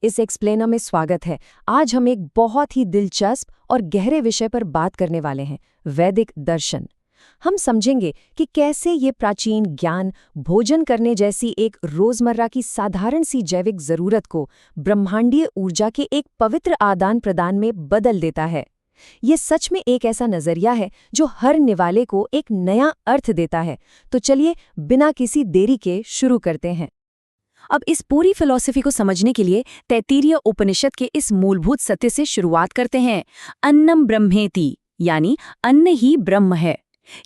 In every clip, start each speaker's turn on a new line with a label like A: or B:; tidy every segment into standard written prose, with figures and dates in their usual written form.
A: इस एक्सप्लेनर में स्वागत है। आज हम एक बहुत ही दिलचस्प और गहरे विषय पर बात करने वाले हैं, वैदिक दर्शन। हम समझेंगे कि कैसे ये प्राचीन ज्ञान भोजन करने जैसी एक रोजमर्रा की साधारण सी जैविक जरूरत को ब्रह्मांडीय ऊर्जा के एक पवित्र आदान प्रदान में बदल देता है। ये सच में एक ऐसा नजरिया है जो हर निवाले को एक नया अर्थ देता है। तो चलिए बिना किसी देरी के शुरू करते हैं। अब इस पूरी फिलॉसफी को समझने के लिए तैत्तिरीय उपनिषद के इस मूलभूत सत्य से शुरुआत करते हैं। अन्नम ब्रह्मेति, यानी अन्न ही ब्रह्म है।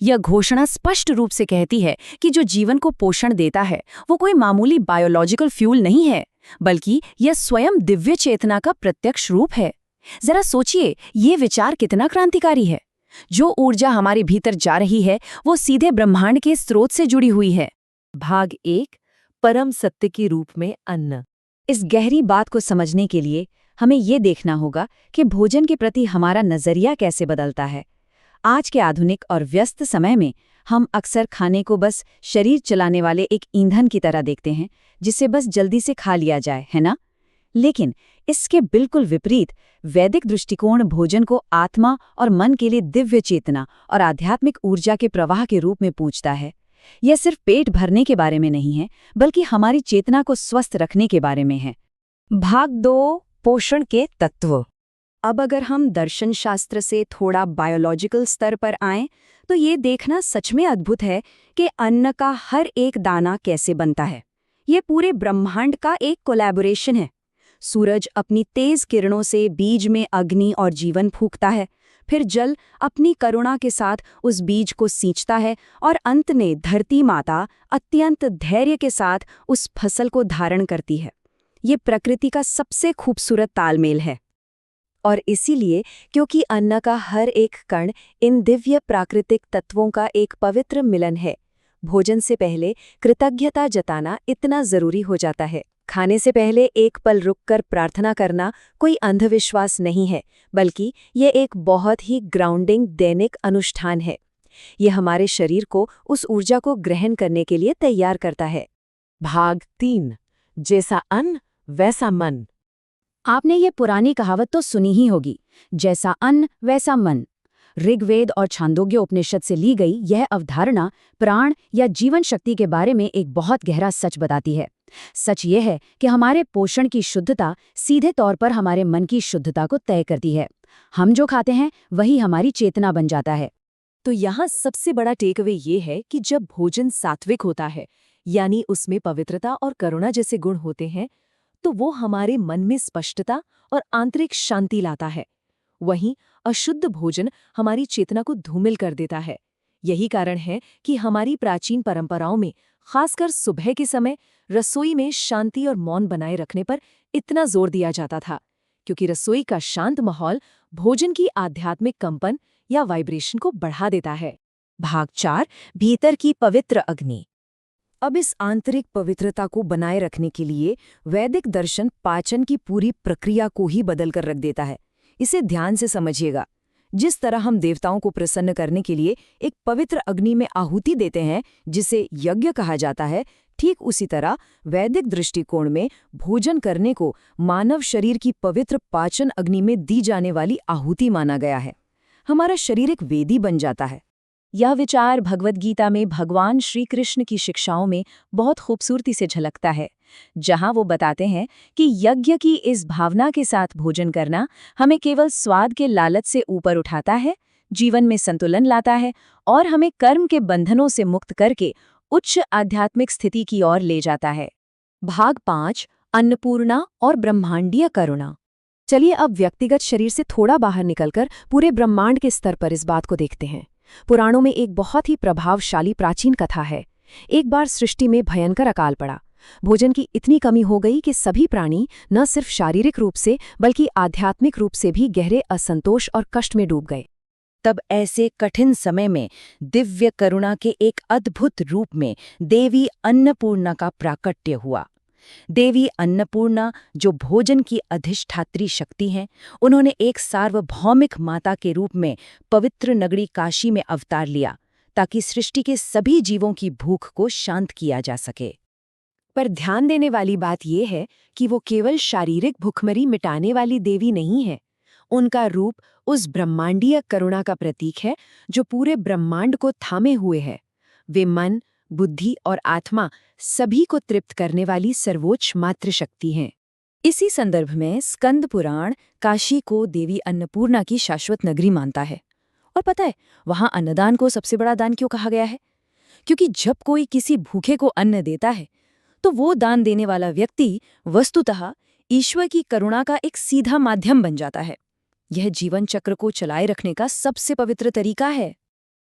A: यह घोषणा स्पष्ट रूप से कहती है कि जो जीवन को पोषण देता है वो कोई मामूली बायोलॉजिकल फ्यूल नहीं है, बल्कि यह स्वयं दिव्य चेतना का प्रत्यक्ष रूप है। जरा सोचिए, ये विचार कितना क्रांतिकारी है। जो ऊर्जा हमारे भीतर जा रही है वो सीधे ब्रह्मांड के स्रोत से जुड़ी हुई है। भाग 1, परम सत्य के रूप में अन्न। इस गहरी बात को समझने के लिए हमें ये देखना होगा कि भोजन के प्रति हमारा नजरिया कैसे बदलता है। आज के आधुनिक और व्यस्त समय में हम अक्सर खाने को बस शरीर चलाने वाले एक ईंधन की तरह देखते हैं, जिसे बस जल्दी से खा लिया जाए, है ना? लेकिन इसके बिल्कुल विपरीत वैदिक दृष्टिकोण भोजन को आत्मा और मन के लिए दिव्य चेतना और आध्यात्मिक ऊर्जा के प्रवाह के रूप में पूछता है। यह सिर्फ पेट भरने के बारे में नहीं है, बल्कि हमारी चेतना को स्वस्थ रखने के बारे में है। भाग 2, पोषण के तत्व। अब अगर हम दर्शन शास्त्र से थोड़ा बायोलॉजिकल स्तर पर आएं, तो ये देखना सच में अद्भुत है कि अन्न का हर एक दाना कैसे बनता है। ये पूरे ब्रह्मांड का एक कोलैबोरेशन है। सूरज अपनी तेज किरणों से बीज में अग्नि और जीवन फूंकता है, फिर जल अपनी करुणा के साथ उस बीज को सींचता है और अंत में धरती माता अत्यंत धैर्य के साथ उस फसल को धारण करती है। ये प्रकृति का सबसे खूबसूरत तालमेल है। और इसीलिए, क्योंकि अन्न का हर एक कण इन दिव्य प्राकृतिक तत्वों का एक पवित्र मिलन है, भोजन से पहले कृतज्ञता जताना इतना जरूरी हो जाता है। खाने से पहले एक पल रुककर प्रार्थना करना कोई अंधविश्वास नहीं है, बल्कि ये एक बहुत ही ग्राउंडिंग दैनिक अनुष्ठान है। ये हमारे शरीर को उस ऊर्जा को ग्रहण करने के लिए तैयार करता है।
B: भाग 3, जैसा अन्न वैसा मन।
A: आपने ये पुरानी कहावत तो सुनी ही होगी, जैसा अन्न वैसा मन। ऋग्वेद और छांदोग्य उपनिषद से ली गई यह अवधारणा प्राण या जीवन शक्ति के बारे में एक बहुत गहरा सच बताती है। सच ये है कि हमारे पोषण की शुद्धता सीधे तौर पर हमारे मन की शुद्धता को तय करती है। हम जो खाते हैं वही हमारी चेतना बन जाता है।
B: तो यहाँ सबसे बड़ा टेकअवे ये है कि जब भोजन सात्विक होता है, यानी उसमें पवित्रता और करुणा जैसे गुण होते हैं, तो वो हमारे मन में स्पष्टता और आंतरिक शांति लाता है। वहीं अशुद्ध भोजन हमारी चेतना को धूमिल कर देता है। यही कारण है कि हमारी प्राचीन परंपराओं में, खासकर सुबह के समय, रसोई में शांति और मौन बनाए रखने पर इतना जोर दिया जाता था, क्योंकि रसोई का शांत माहौल भोजन की आध्यात्मिक कंपन या वाइब्रेशन को बढ़ा देता है।
A: भाग 4, भीतर की पवित्र अग्नि। अब इस आंतरिक पवित्रता को बनाए रखने के लिए वैदिक दर्शन पाचन की पूरी प्रक्रिया को ही बदल कर रख देता है। इसे ध्यान से समझिएगा। जिस तरह हम देवताओं को प्रसन्न करने के लिए एक पवित्र अग्नि में आहुति देते हैं, जिसे यज्ञ कहा जाता है, ठीक उसी तरह वैदिक दृष्टिकोण में भोजन करने को मानव शरीर की पवित्र पाचन अग्नि में दी जाने वाली आहुति माना गया है। हमारा शरीर एक वेदी बन जाता है। यह विचार भगवद गीता में भगवान श्री कृष्ण की शिक्षाओं में बहुत खूबसूरती से झलकता है, जहां वो बताते हैं कि यज्ञ की इस भावना के साथ भोजन करना हमें केवल स्वाद के लालच से ऊपर उठाता है, जीवन में संतुलन लाता है और हमें कर्म के बंधनों से मुक्त करके उच्च आध्यात्मिक स्थिति की ओर ले जाता है। भाग 5, अन्नपूर्णा और ब्रह्मांडीय करुणा। चलिए अब व्यक्तिगत शरीर से थोड़ा बाहर निकलकर पूरे ब्रह्मांड के स्तर पर इस बात को देखते हैं। पुराणों में एक बहुत ही प्रभावशाली प्राचीन कथा है। एक बार सृष्टि में भयंकर अकाल पड़ा। भोजन की इतनी कमी हो गई कि सभी प्राणी न सिर्फ शारीरिक रूप से बल्कि आध्यात्मिक रूप से भी गहरे असंतोष और कष्ट में डूब गए। तब ऐसे कठिन समय में दिव्य करुणा के एक अद्भुत रूप में देवी अन्नपूर्णा का प्राकट्य हुआ। देवी अन्नपूर्णा, जो भोजन की अधिष्ठात्री शक्ति हैं, उन्होंने एक सार्वभौमिक माता के रूप में पवित्र नगरी काशी में अवतार लिया, ताकि सृष्टि के सभी जीवों की भूख को शांत किया जा सके।
B: पर ध्यान देने वाली बात यह है कि वो केवल शारीरिक भुखमरी मिटाने वाली देवी नहीं है। उनका रूप उस ब्रह्मांडीय करुणा का प्रतीक है जो पूरे ब्रह्मांड को थामे हुए है। वे मन, बुद्धि और आत्मा सभी को तृप्त करने वाली सर्वोच्च मातृशक्ति हैं। इसी संदर्भ में स्कंद पुराण काशी को देवी अन्नपूर्णा की शाश्वत नगरी मानता है। और पता है, वहां अन्नदान को सबसे बड़ा दान क्यों कहा गया है? क्योंकि जब कोई किसी भूखे को अन्न देता है तो वो दान देने वाला व्यक्ति वस्तुतः ईश्वर की करुणा का एक सीधा माध्यम बन जाता है। यह जीवन चक्र को चलाए रखने का सबसे पवित्र तरीका है।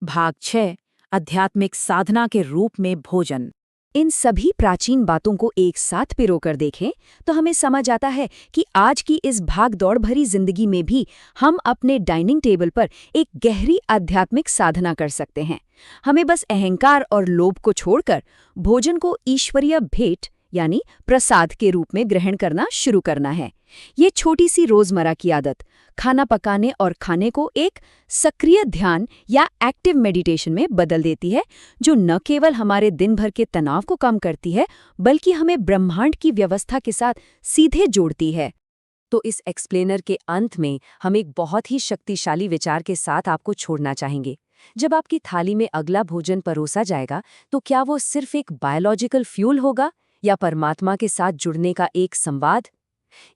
B: भाग 6, आध्यात्मिक साधना के रूप में भोजन। इन सभी प्राचीन बातों को एक साथ पिरोकर देखें तो हमें समझ आता है कि आज की इस भाग-दौड़ भरी जिंदगी में भी हम अपने डाइनिंग टेबल पर एक गहरी आध्यात्मिक साधना कर सकते हैं। हमें बस अहंकार और लोभ को छोड़कर भोजन को ईश्वरीय भेंट यानी प्रसाद के रूप में ग्रहण करना शुरू करना है। ये छोटी सी रोजमर्रा की आदत खाना पकाने और खाने को एक सक्रिय ध्यान या एक्टिव मेडिटेशन में बदल देती है, जो न केवल हमारे दिन भर के तनाव को कम करती है बल्कि हमें ब्रह्मांड की व्यवस्था के साथ सीधे जोड़ती है। तो इस एक्सप्लेनर के अंत में हम एक बहुत ही शक्तिशाली विचार के साथ आपको छोड़ना चाहेंगे। जब आपकी थाली में अगला भोजन परोसा जाएगा तो क्या वो सिर्फ एक बायोलॉजिकल फ्यूल होगा या परमात्मा के साथ जुड़ने का एक संवाद?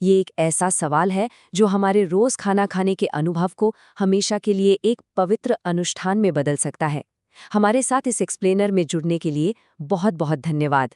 B: ये एक ऐसा सवाल है जो हमारे रोज खाना खाने के अनुभव को हमेशा के लिए एक पवित्र अनुष्ठान में बदल सकता है। हमारे साथ इस एक्सप्लेनर में जुड़ने के लिए बहुत बहुत धन्यवाद।